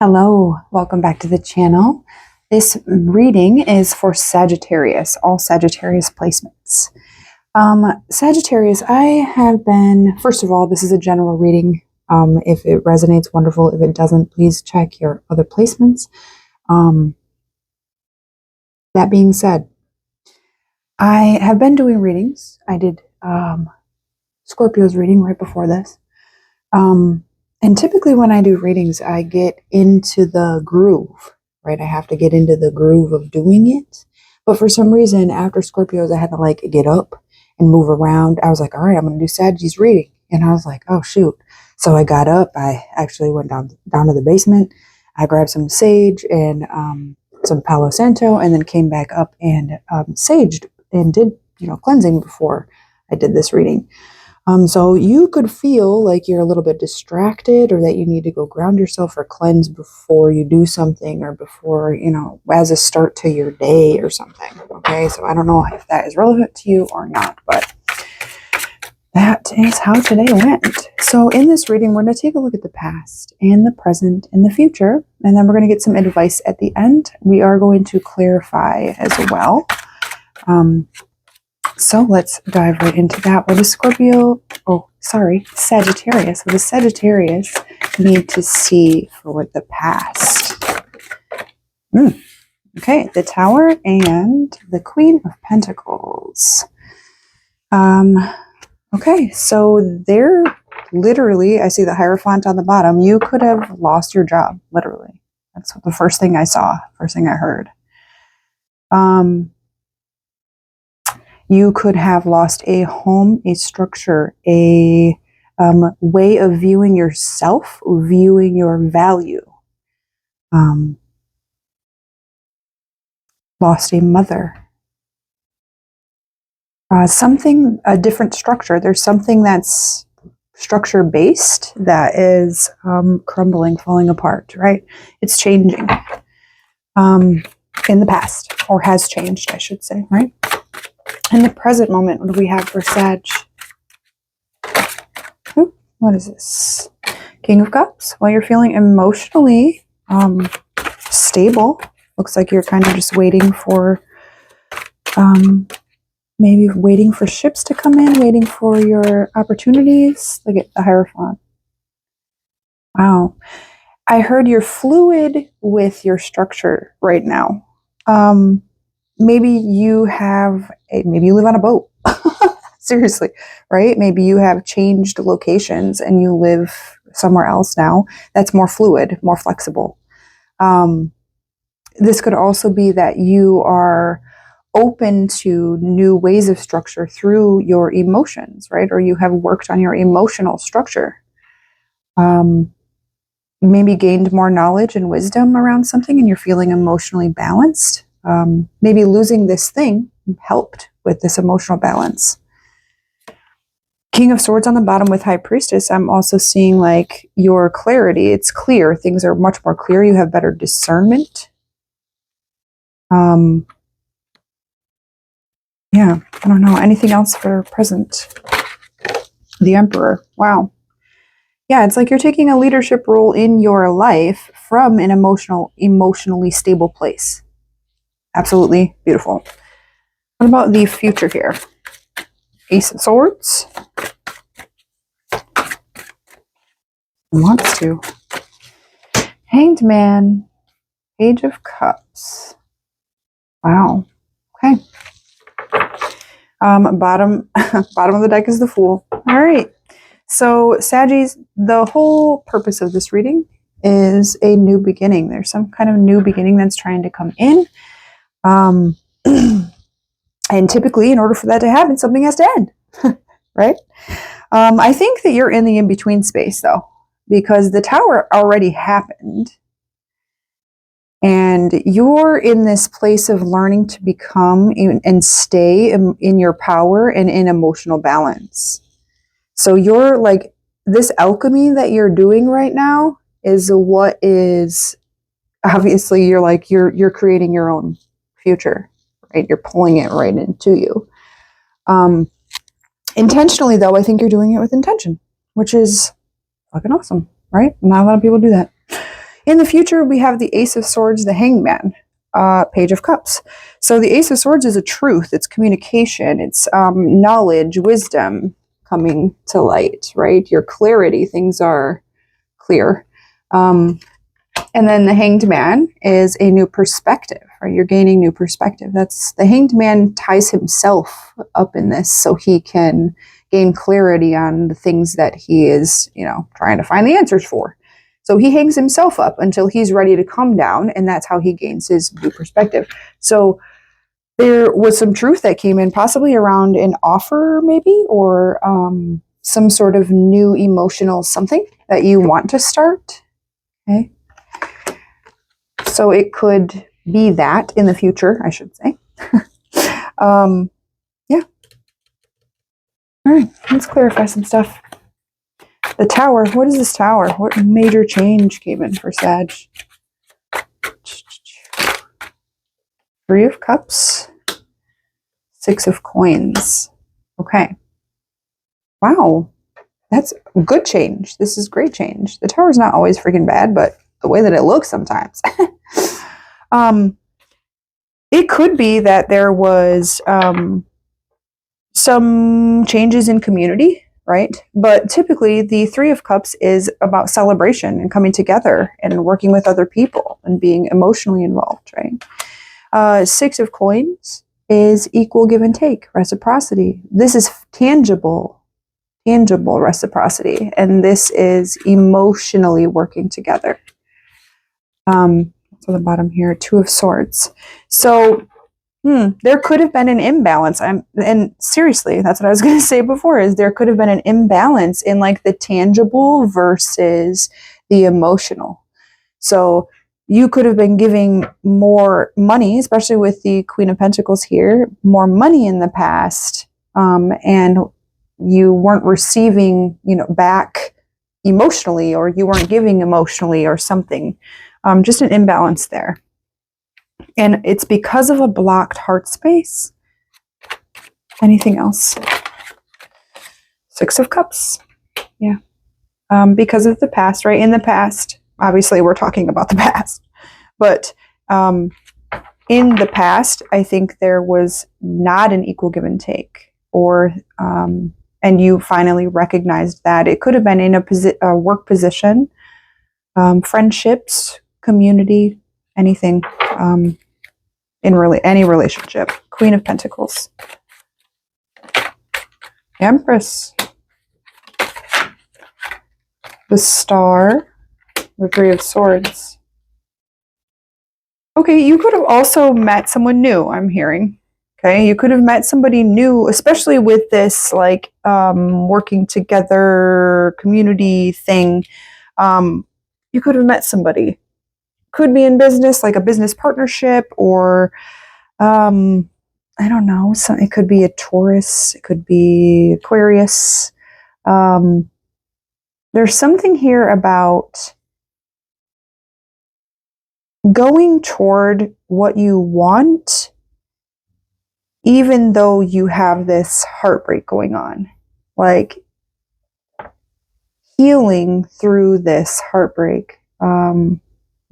Hello, welcome back to the channel. This reading is for Sagittarius, all Sagittarius placements. Sagittarius, I have been, first of all, this is a general reading. If it resonates, wonderful. If it doesn't, please check your other placements. That being said, I have been doing readings. I did Scorpio's reading right before this. And typically when I do readings, I get into the groove, right? I have to get into the groove of doing it. But for some reason, after Scorpios, I had to get up and move around. I was like, all right, I'm going to do Sagittarius reading. And I was like, oh, shoot. So I got up. I actually went down to the basement. I grabbed some sage and some Palo Santo, and then came back up and saged and did, cleansing before I did this reading. So you could feel like you're a little bit distracted, or that you need to go ground yourself or cleanse before you do something, or before, as a start to your day or something. Okay. So I don't know if that is relevant to you or not, but that is how today went. So in this reading, we're going to take a look at the past and the present and the future, and then we're going to get some advice at the end. We are going to clarify as well. So let's dive right into that. What does Sagittarius. What does Sagittarius need to see for the past? Okay, the Tower and the Queen of Pentacles. Okay, so they're literally, I see the Hierophant on the bottom. You could have lost your job, literally. That's the first thing I saw, first thing I heard. You could have lost a home, a structure, a way of viewing yourself, viewing your value. Lost a mother. A different structure. There's something that's structure-based that is crumbling, falling apart, right? It's changing in the past, or has changed, I should say, right? In the present moment, what do we have for Sag? What is this? King of Cups. Well, you're feeling emotionally stable. Looks like you're kind of just waiting for, maybe waiting for ships to come in, waiting for your opportunities. Look at the Hierophant. Wow. I heard you're fluid with your structure right now. Maybe you live on a boat. Seriously, right? Maybe you have changed locations and you live somewhere else now that's more fluid, more flexible. This could also be that you are open to new ways of structure through your emotions, right? Or you have worked on your emotional structure. Maybe gained more knowledge and wisdom around something, and you're feeling emotionally balanced. Maybe losing this thing helped with this emotional balance. King of Swords on the bottom with High Priestess. I'm also seeing your clarity. It's clear. Things are much more clear. You have better discernment. Yeah, I don't know. Anything else for present? The Emperor. Wow. Yeah, it's like you're taking a leadership role in your life from an emotionally stable place. Absolutely beautiful. What about the future here? Ace of Swords. Wants to. Hanged Man. Page of Cups. Wow. Okay. Bottom of the deck is the Fool. All right. So Saggies, the whole purpose of this reading is a new beginning. There's some kind of new beginning that's trying to come in. And typically, in order for that to happen, something has to end, right? I think that you're in the in-between space, though, because the Tower already happened. And you're in this place of learning to become and stay in your power and in emotional balance. So you're this alchemy that you're doing right now is what is, obviously, you're creating your own future. Right? You're pulling it right into you. Intentionally, though, I think you're doing it with intention, which is fucking awesome, right? Not a lot of people do that. In the future, we have the Ace of Swords, the Hangman, Page of Cups. So the Ace of Swords is a truth. It's communication. It's knowledge, wisdom coming to light, right? Your clarity. Things are clear. And then the Hanged Man is a new perspective, right? You're gaining new perspective. That's the Hanged Man ties himself up in this so he can gain clarity on the things that he is, trying to find the answers for. So he hangs himself up until he's ready to come down, and that's how he gains his new perspective. So there was some truth that came in, possibly around an offer, maybe, or some sort of new emotional something that you want to start. Okay. So it could be that in the future, I should say. Yeah. All right, let's clarify some stuff. The Tower. What is this Tower? What major change came in for Sag? Three of Cups. Six of Coins. Okay. Wow. That's good change. This is great change. The Tower's not always freaking bad, but the way that it looks sometimes. It could be that there was some changes in community, right? But typically the Three of Cups is about celebration and coming together and working with other people and being emotionally involved, right? Six of Coins is equal give and take, reciprocity. This is tangible reciprocity, and this is emotionally working together. So the bottom here, Two of Swords. So there could have been an imbalance. And seriously, that's what I was going to say before, is there could have been an imbalance in like the tangible versus the emotional. So you could have been giving more money, especially with the Queen of Pentacles here, more money in the past, and you weren't receiving, back emotionally, or you weren't giving emotionally or something. Just an imbalance there. And it's because of a blocked heart space. Anything else? Six of Cups. Yeah. Because of the past, right? In the past, obviously we're talking about the past. But in the past, I think there was not an equal give and take. Or, and you finally recognized that. It could have been in a work position, friendships, community, anything, in really any relationship. Queen of Pentacles. Empress. The Star. The Three of Swords. Okay, you could have also met someone new, I'm hearing. Okay, you could have met somebody new, especially with this like working together community thing. You could have met somebody. Could be in business, like a business partnership, or I don't know. So it could be a Taurus. It could be Aquarius. There's something here about going toward what you want, even though you have this heartbreak going on, like healing through this heartbreak.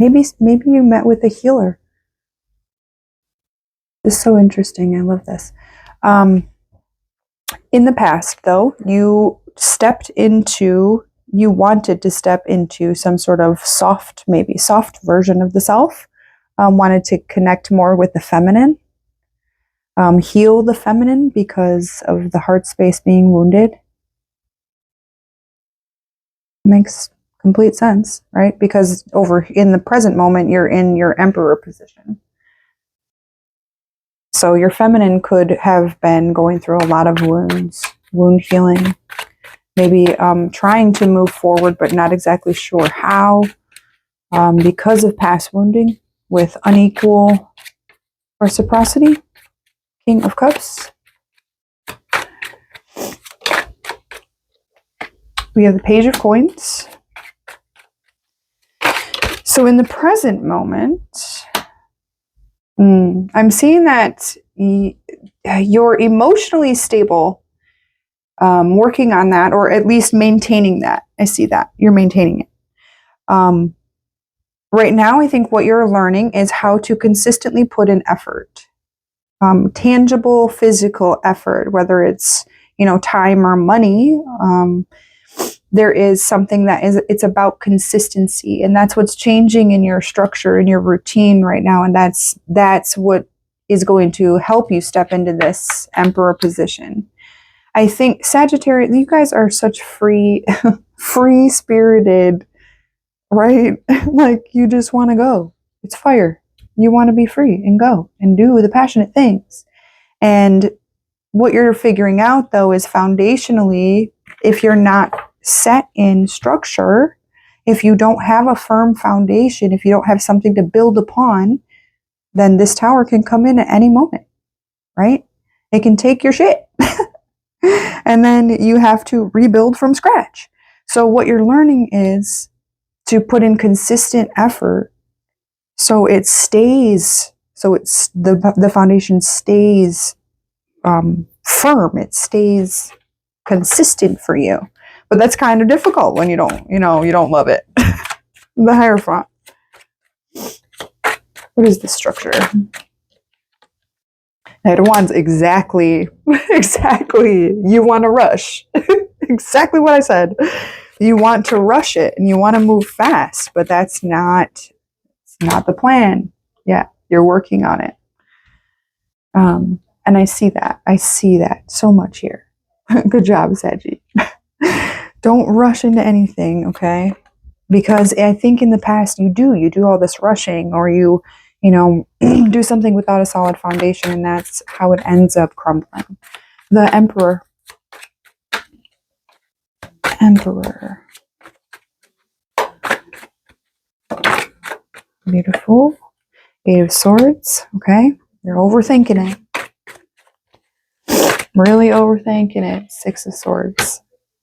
Maybe you met with a healer. This is so interesting. I love this. In the past, though, you wanted to step into some sort of soft version of the self. Wanted to connect more with the feminine. Heal the feminine because of the heart space being wounded. Makes complete sense, right? Because over in the present moment, you're in your emperor position. So your feminine could have been going through a lot of wound healing, maybe trying to move forward, but not exactly sure how, because of past wounding with unequal reciprocity. King of Cups. We have the Page of Coins. So in the present moment, I'm seeing that you're emotionally stable, working on that, or at least maintaining that. I see that. You're maintaining it. Right now, I think what you're learning is how to consistently put in effort, tangible physical effort, whether it's, time or money. There is something it's about consistency, and that's what's changing in your structure, in your routine right now. And that's what is going to help you step into this emperor position. I think Sagittarius, you guys are such free spirited, right? Like, you just want to go. It's fire. You want to be free and go and do the passionate things. And what you're figuring out, though, is foundationally, if you're not set in structure, if you don't have a firm foundation, if you don't have something to build upon, then this tower can come in at any moment, right? It can take your shit. And then you have to rebuild from scratch. So what you're learning is to put in consistent effort so it stays, so it's the foundation stays firm, it stays consistent for you. But that's kind of difficult when you don't love it. The Hierophant. What is this structure? Knight of Wands, exactly. You want to rush. Exactly what I said. You want to rush it and you want to move fast, but it's not the plan. Yeah, you're working on it. And I see that so much here. Good job, Saggy. Don't rush into anything, okay? Because I think in the past you do all this rushing, or you do something without a solid foundation, and that's how it ends up crumbling. The Emperor. Beautiful. Eight of Swords, okay? You're overthinking it. Really overthinking it. Six of Swords.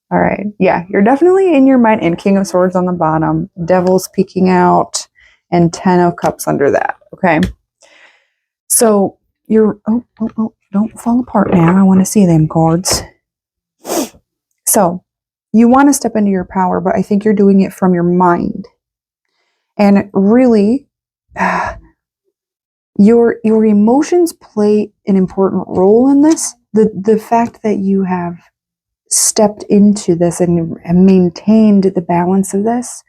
All right. Yeah, you're definitely in your mind. And King of Swords on the bottom. Devil's peeking out. And 10 of Cups under that. Okay. So you're... Oh. Don't fall apart now. I want to see them cards. So you want to step into your power, but I think you're doing it from your mind. And really... Your emotions play an important role in this. The fact that you have stepped into this and maintained the balance of this,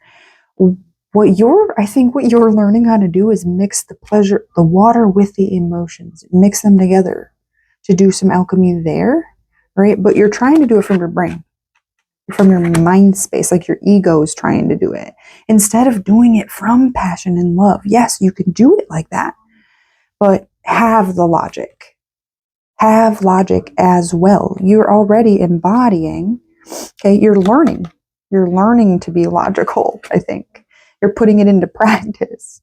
I think what you're learning how to do is mix the water with the emotions, mix them together to do some alchemy there, right? But you're trying to do it from your brain, from your mind space, like your ego is trying to do it, instead of doing it from passion and love. Yes, you can do it like that, but have the logic. Have logic as well. You're already embodying, okay? You're learning to be logical, I think. You're putting it into practice.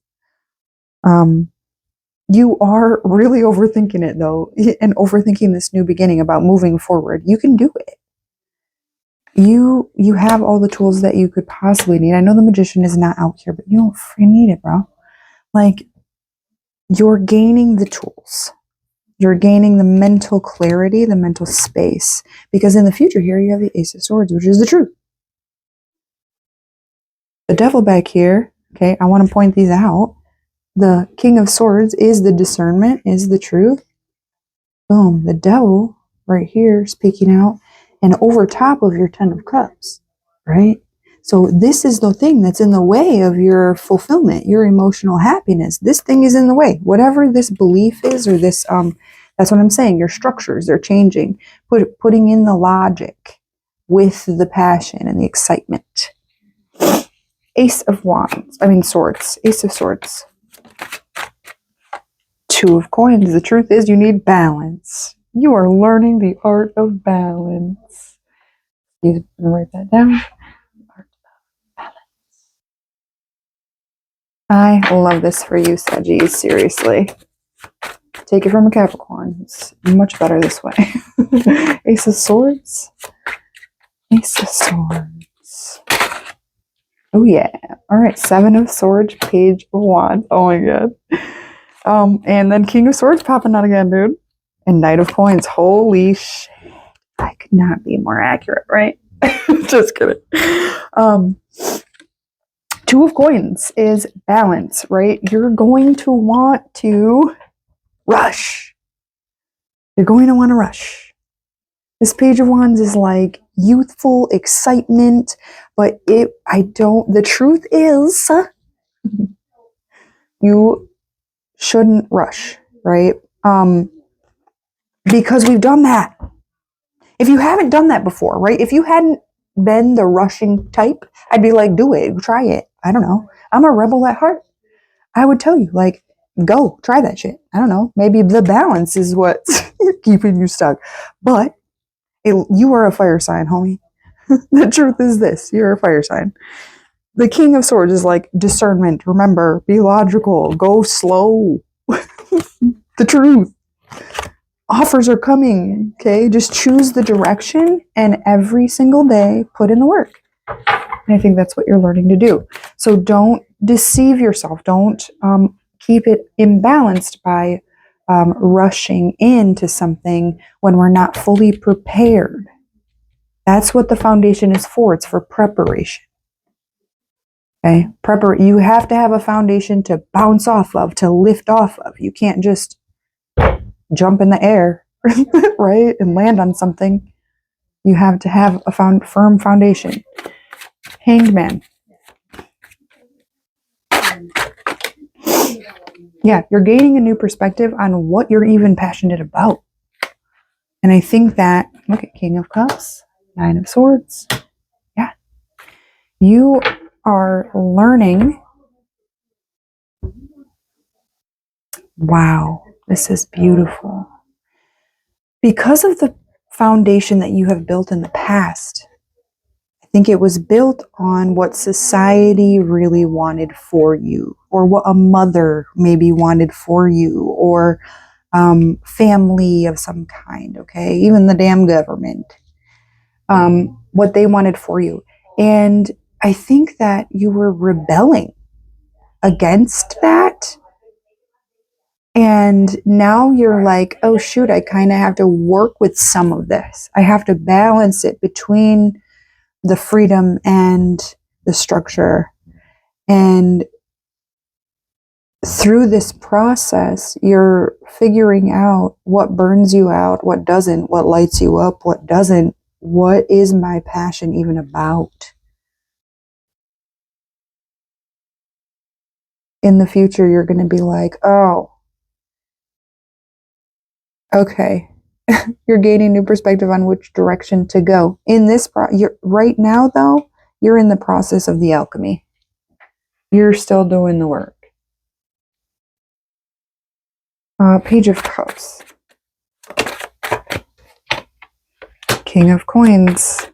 You are really overthinking it, though, and overthinking this new beginning about moving forward. You can do it. You have all the tools that you could possibly need. I know the Magician is not out here, but you don't freaking need it, bro. Like, you're gaining the tools. You're gaining the mental clarity, the mental space. Because in the future here, you have the Ace of Swords, which is the truth. The Devil back here, okay, I want to point these out. The King of Swords is the discernment, is the truth. Boom, the Devil right here is peeking out. And over top of your 10 of Cups, right? So this is the thing that's in the way of your fulfillment, your emotional happiness. This thing is in the way. Whatever this belief is, or this, that's what I'm saying. Your structures, they're changing. Putting in the logic with the passion and the excitement. Ace of Swords. Ace of Swords. Two of Coins. The truth is you need balance. You are learning the art of balance. You can write that down. I love this for you, Saggies, seriously. Take it from a Capricorn. It's much better this way. Ace of Swords. Ace of Swords. Oh, yeah. All right. 7 of Swords, Page of Wands. Oh, my God. And then King of Swords popping out again, dude. And Knight of Coins. Holy shit. I could not be more accurate, right? Just kidding. 2 Two of Coins is balance, right? You're going to want to rush. You're going to want to rush. This Page of Wands is like youthful excitement, but the truth is, you shouldn't rush, right? Because we've done that. If you haven't done that before, right? If you hadn't been the rushing type, I'd be like, do it, try it. I don't know. I'm a rebel at heart. I would tell you, like, go try that shit. I don't know. Maybe the balance is what's keeping you stuck. But you are a fire sign, homie. The truth is this: you're a fire sign. The King of Swords is like discernment. Remember, be logical. Go slow. The truth. Offers are coming, okay? Just choose the direction and every single day put in the work. And I think that's what you're learning to do. So don't deceive yourself. Don't keep it imbalanced by rushing into something when we're not fully prepared. That's what the foundation is for. It's for preparation. Okay? You have to have a foundation to bounce off of, to lift off of. You can't just jump in the air, right, and land on something. You have to have a firm foundation. Hanged Man. Yeah, you're gaining a new perspective on what you're even passionate about. And I think that, look at King of Cups, Nine of Swords. Yeah. You are learning. Wow, this is beautiful. Because of the foundation that you have built in the past, I think it was built on what society really wanted for you, or what a mother maybe wanted for you, or family of some kind, okay? Even the damn government. What they wanted for you. And I think that you were rebelling against that. And now you're like, oh shoot, I kind of have to work with some of this. I have to balance it between the freedom and the structure. And through this process, you're figuring out what burns you out, what doesn't, what lights you up, what doesn't. What is my passion even about? In the future, you're going to be like, oh, okay. You're gaining new perspective on which direction to go. In this, right now, though, you're in the process of the alchemy. You're still doing the work. Page of Cups. King of Coins.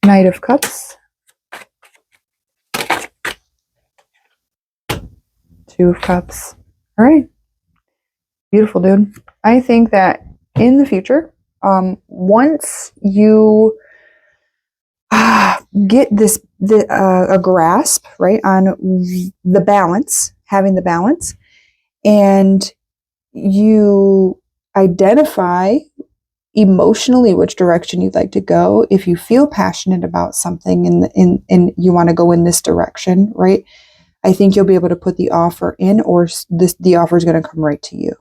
Knight of Cups. Two of Cups. All right. Beautiful, dude. I think that in the future, once you get a grasp, right, on the balance, having the balance, and you identify emotionally which direction you'd like to go. If you feel passionate about something and you want to go in this direction, right, I think you'll be able to put the offer in, or the offer is going to come right to you.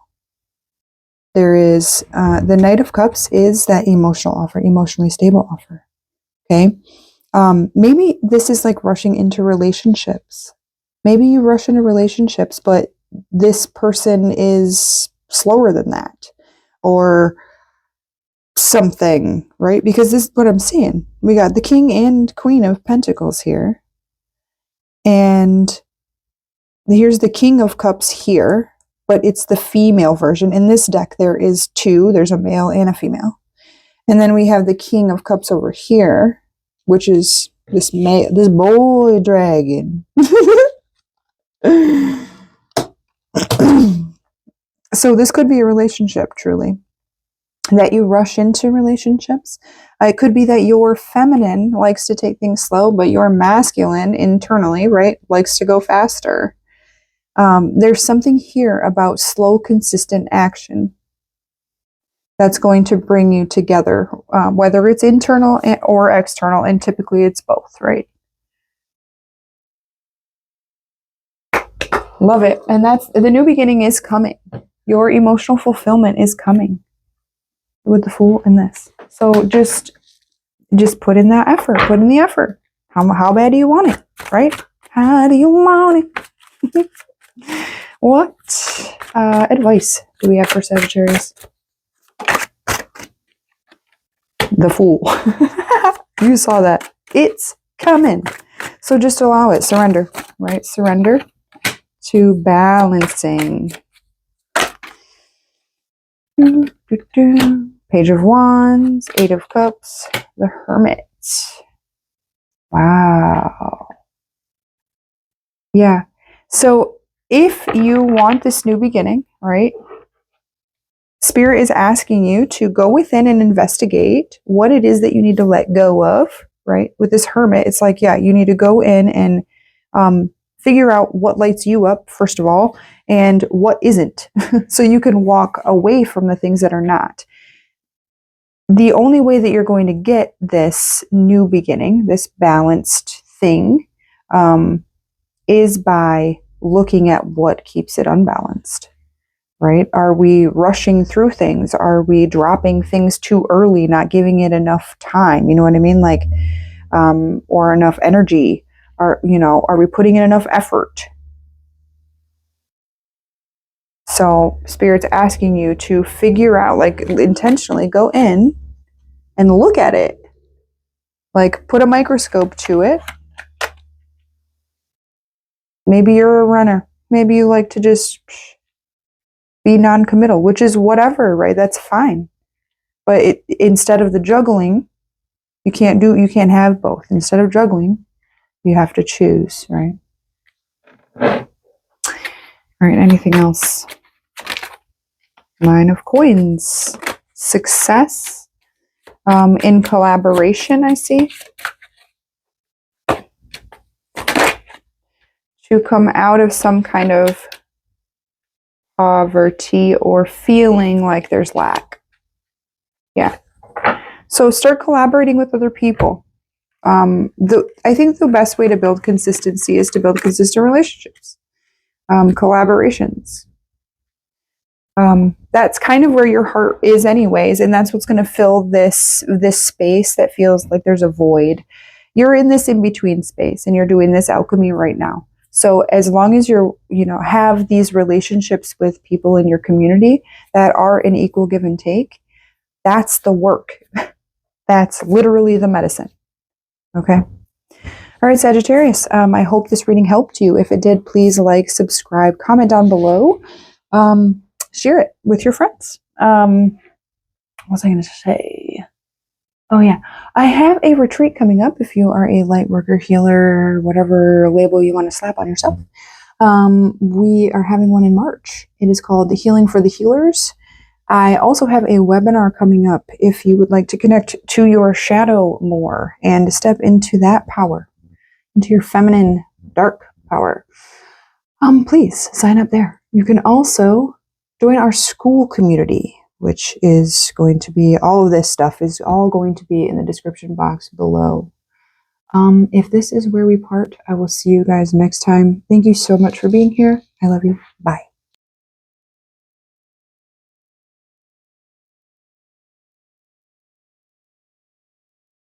There is the Knight of Cups is that emotional offer, emotionally stable offer. Okay. Maybe this is like rushing into relationships. Maybe you rush into relationships, but this person is slower than that, or something, right? Because this is what I'm seeing. We got the King and Queen of Pentacles here. And here's the King of Cups here, but it's the female version. In this deck, there is two. There's a male and a female. And then we have the King of Cups over here, which is this boy dragon. So this could be a relationship, truly. That you rush into relationships. It could be that your feminine likes to take things slow, but your masculine internally, right, likes to go faster. There's something here about slow, consistent action. that's going to bring you together, whether it's internal or external, and typically it's both, right? Love it. And that's the new beginning is coming. Your emotional fulfillment is coming with the Fool in this. So just put in that effort. Put in the effort. How bad do you want it, right? How do you want it? What advice do we have for Sagittarius? The Fool. You saw that. It's coming. So just allow it. Surrender, right? Surrender to balancing. Page of Wands, Eight of Cups, the Hermit. Wow. Yeah. So if you want this new beginning, right? Spirit is asking you to go within and investigate what it is that you need to let go of, right? With this Hermit, it's like, yeah, you need to go in and figure out what lights you up, first of all, and what isn't. So you can walk away from the things that are not. The only way that you're going to get this new beginning, this balanced thing, is by looking at what keeps it unbalanced. Right? Are we rushing through things? Are we dropping things too early, not giving it enough time? You know what I mean? Like, or enough energy? Are we putting in enough effort? So Spirit's asking you to figure out, like, intentionally go in and look at it. Like, put a microscope to it. Maybe you're a runner. Maybe you like to just be non-committal, which is whatever, right? That's fine. But instead of the juggling, you can't have both. Instead of juggling, you have to choose, right? All right, anything else? Nine of Coins. Success in collaboration, I see. To come out of some kind of poverty or feeling like there's lack. Yeah. So start collaborating with other people. I think the best way to build consistency is to build consistent relationships, collaborations. That's kind of where your heart is anyways, and that's what's going to fill this space that feels like there's a void. You're in this in-between space, and you're doing this alchemy right now. So as long as you're, have these relationships with people in your community that are an equal give and take, that's the work. That's literally the medicine. Okay. All right, Sagittarius. I hope this reading helped you. If it did, please like, subscribe, comment down below. Share it with your friends. What was I going to say? Oh, yeah. I have a retreat coming up if you are a light worker, healer, whatever label you want to slap on yourself. We are having one in March. It is called The Healing for the Healers. I also have a webinar coming up if you would like to connect to your shadow more and step into that power, into your feminine dark power. Please sign up there. You can also join our school community, which is going to be, all of this stuff is all going to be in the description box below. If this is where we part, I will see you guys next time. Thank you so much for being here. I love you. Bye.